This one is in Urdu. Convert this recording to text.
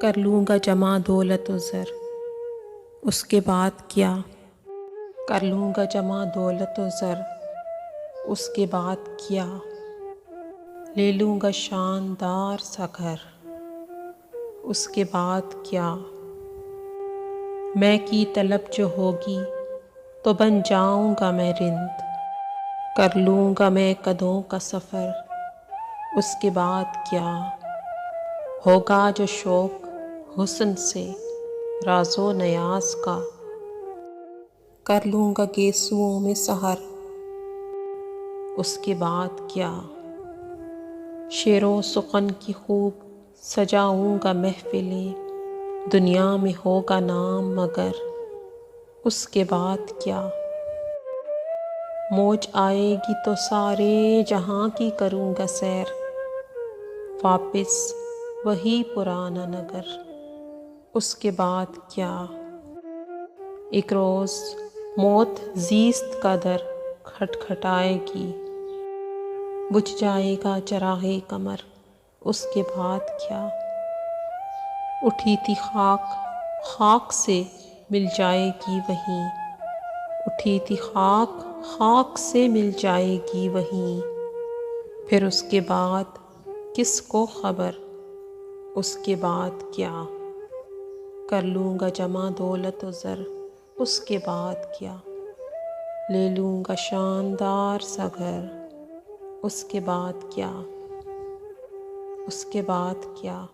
کر لوں گا جمع دولت و زر، اس کے بعد کیا؟ کر لوں گا جمع دولت و زر، اس کے بعد کیا؟ لے لوں گا شاندار سا گھر، اس کے بعد کیا؟ میں کی طلب جو ہوگی تو بن جاؤں گا میں رند، کر لوں گا میں قدوں کا سفر، اس کے بعد کیا؟ ہوگا جو شوق حسن سے راز و نیاز کا، کر لوں گا گیسوؤں میں سحر، اس کے بعد کیا؟ شعر و سخن کی خوب سجاؤں گا محفلیں، دنیا میں ہوگا نام مگر اس کے بعد کیا؟ موج آئے گی تو سارے جہاں کی کروں گا سیر، واپس وہی پرانا نگر، اس کے بعد کیا؟ ایک روز موت زیست کا در کھٹکھٹائے گی، بجھ جائے گا چراغ قمر، اس کے بعد کیا؟ اٹھی تھی خاک، خاک سے مل جائے گی وہیں، اٹھی تھی خاک، خاک سے مل جائے گی وہیں، پھر اس کے بعد کس کو خبر، اس کے بعد کیا؟ کر لوں گا جمع دولت و زر، اس کے بعد کیا؟ لے لوں گا شاندار سا گھر، اس کے بعد کیا؟ اس کے بعد کیا؟